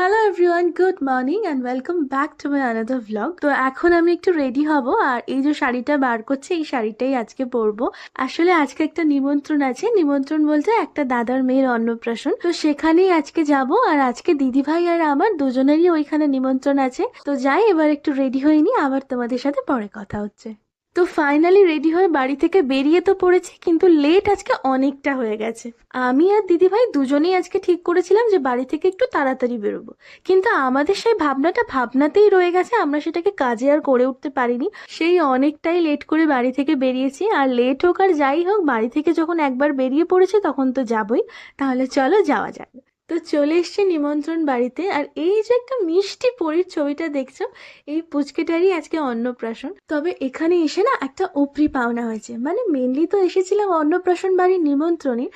Hello everyone, good morning and welcome back to my another vlog. তো এখন আমি একটু রেডি হব, আর এই যে শাড়িটা বার করছি এই শাড়িটাই আজকে পরবো। আসলে আজকে একটা নিমন্ত্রণ আছে, নিমন্ত্রণ বলতে একটা দাদার মেয়ের অন্নপ্রাশন, তো সেখানেই আজকে যাব। আর আজকে দিদিভাই আর আমার দুজনেরই ওইখানে নিমন্ত্রণ আছে। তো যাই, এবার একটু রেডি হয়ে নি, আবার তোমাদের সাথে পরে কথা হচ্ছে। তো ফাইনালি রেডি হয়ে বাড়ি থেকে বেরিয়ে তো পড়েছি, কিন্তু লেট আজকে অনেকটা হয়ে গেছে। আমি আর দিদিভাই দুজনেই আজকে ঠিক করেছিলাম যে বাড়ি থেকে একটু তাড়াতাড়ি বেরোবো, কিন্তু আমাদের সেই ভাবনাটা ভাবনাতেই রয়ে গেছে, আমরা সেটাকে কাজে আর করে উঠতে পারিনি। সেই অনেকটাই লেট করে বাড়ি থেকে বেরিয়েছি, আর লেট হোক আর যাই হোক বাড়ি থেকে যখন একবার বেরিয়ে পড়েছি তখন তো যাবই। তাহলে চলো যাওয়া যাক। তো চলে এসছি নিমন্ত্রণ বাড়িতে, আর এই যে একটা মিষ্টি পরীর ছবিটা দেখছো, এই পুচকেটারই আজকে অন্নপ্রাশন। তবে এখানে এসে না একটা উপরি পাওনা হয়েছে, মানে মেনলি তো এসেছিলাম অন্নপ্রাশন বাড়ির নিমন্ত্রণে,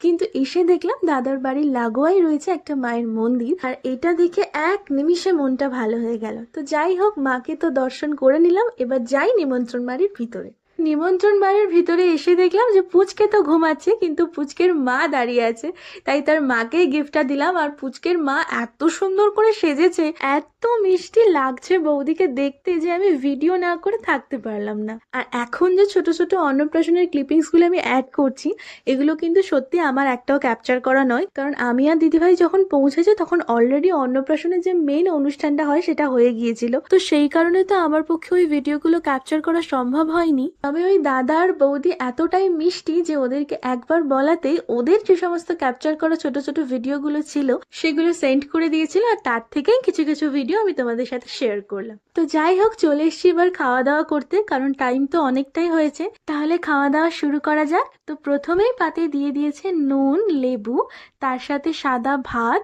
কিন্তু এসে দেখলাম দাদার বাড়ির লাগোয়াই রয়েছে একটা মায়ের মন্দির, আর এটা দেখে এক নিমিষে মনটা ভালো হয়ে গেল। তো যাই হোক, মাকে তো দর্শন করে নিলাম, এবার যাই নিমন্ত্রণ বাড়ির ভিতরে। নিমন্ত্রণ বাড়ির ভিতরে এসে দেখলাম যে পুচকে তো ঘুমাচ্ছে, কিন্তু পুচকের মা দাঁড়িয়ে আছে। তাই তার মাকে গিফটটা দিলাম, আর পুচকের মা এত সুন্দর করে সেজেছে, এত মিষ্টি লাগছে বৌদিকে দেখতে যে আমি ভিডিও না করে থাকতে পারলাম না। আর এখন যে ছোট ছোট অন্নপ্রাশনের ক্লিপিংস গুলো আমি অ্যাড করছি, এগুলো কিন্তু সত্যি আমার একটাও ক্যাপচার করা নয়, কারণ আমি আর দিদিভাই যখন পৌঁছেছে তখন অলরেডি অন্নপ্রাশনের যে মেন অনুষ্ঠানটা হয় সেটা হয়ে গিয়েছিল। তো সেই কারণে তো আমার পক্ষে ওই ভিডিওগুলো ক্যাপচার করা সম্ভব হয়নি। তবে ওই দাদা আর বৌদি এতটাই মিষ্টি যে ওদেরকে একবার বলাতেই ওদের যে সমস্ত ক্যাপচার করা ছোট ছোট ভিডিওগুলো ছিল সেগুলো সেন্ড করে দিয়েছিল, আর তার থেকেই কিছু কিছু ভিডিও আমি তোমাদের সাথে শেয়ার করলাম। তো যাই হোক, চলে এসছি এবার খাওয়া দাওয়া করতে, কারণ টাইম তো অনেকটাই হয়েছে। তাহলে খাওয়া দাওয়া শুরু করা যাক। তো প্রথমেই পাতে দিয়ে দিয়েছে নুন, লেবু, তার সাথে সাদা ভাত,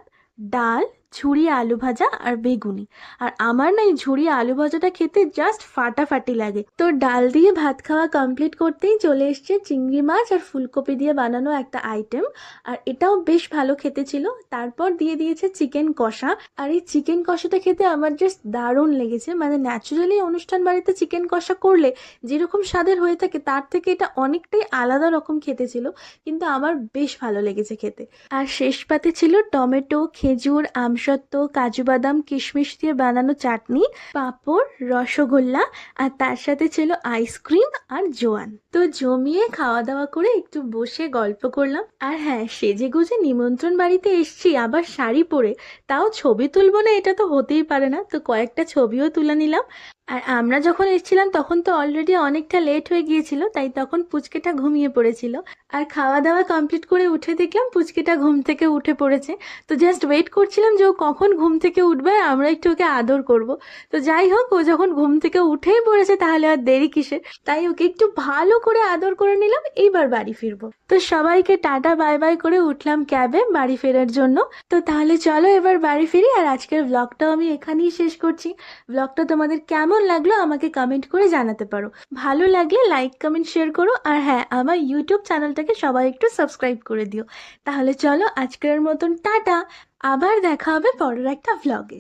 ডাল, ঝুরি আলু ভাজা আর বেগুনি। আর আমার না এই ঝুরি আলু ভাজাটা খেতে জাস্ট ফাটাফাটি লাগে। তো ডাল দিয়ে ভাত খাওয়া কমপ্লিট করতেই চলে এসছে চিংড়ি মাছ আর ফুলকপি দিয়ে বানানো একটা আইটেম, আর এটাও বেশ ভালো খেতে ছিল। তারপর দিয়ে দিয়েছে চিকেন কষা, আর এই চিকেন কষাটা খেতে আমার জাস্ট দারুণ লেগেছে। মানে ন্যাচারালি অনুষ্ঠান বাড়িতে চিকেন কষা করলে যেরকম স্বাদের হয়ে থাকে তার থেকে এটা অনেকটাই আলাদা রকম খেতে ছিল, কিন্তু আমার বেশ ভালো লেগেছে খেতে। আর শেষ পাতে ছিল টমেটো, খেজুর, আমসত্ত্ব, কাজু বাদাম, কিশমিশ দিয়ে বানানো চাটনি, পাঁপড়, রসগোল্লা, আর তার সাথে ছিল আইসক্রিম আর জোয়ান। তো জমিয়ে খাওয়া দাওয়া করে একটু বসে গল্প করলাম। আর হ্যাঁ, সেজে গুজে নিমন্ত্রণ বাড়িতে এসছি আবার শাড়ি পরে, তাও ছবি তুলবো না এটা তো হতেই পারে না, তো কয়েকটা ছবিও তুলে নিলাম। আর আমরা যখন এসেছিলাম তখন তো অলরেডি অনেকটা লেট হয়ে গিয়েছিল, তাই তখন পুচকেটা ঘুমিয়ে পড়েছিল। আর খাওয়া দাওয়া কমপ্লিট করে উঠে দেখলাম পুচকেটা ঘুম থেকে উঠে পড়েছে। তো জাস্ট ওয়েট করছিলাম যে ও কখন ঘুম থেকে উঠবে আর আমরা একটু ওকে আদর করব। তো যাই হোক, ও যখন ঘুম থেকে উঠেই পড়েছে তাহলে আর দেরি কিসে, তাই ওকে একটু ভালো করে আদর করে নিলাম। এইবার বাড়ি ফিরবো। তো সবাইকে টাটা বাই বাই করে উঠলাম ক্যাবে বাড়ি ফেরার জন্য। তো তাহলে চলো এবার বাড়ি ফিরি, আর আজকের ব্লগটাও আমি এখানেই শেষ করছি। ব্লগটা তোমাদের কেমন লাগলো আমাকে কমেন্ট করে জানাতে পারো। ভালো লাগলে লাইক, কমেন্ট, শেয়ার করো, আর হ্যাঁ, আমার ইউটিউব চ্যানেলটাকে সবাই একটু সাবস্ক্রাইব করে দিও। তাহলে চলো আজকের মতন টাটা, আবার দেখা হবে পরের একটা ভ্লগে।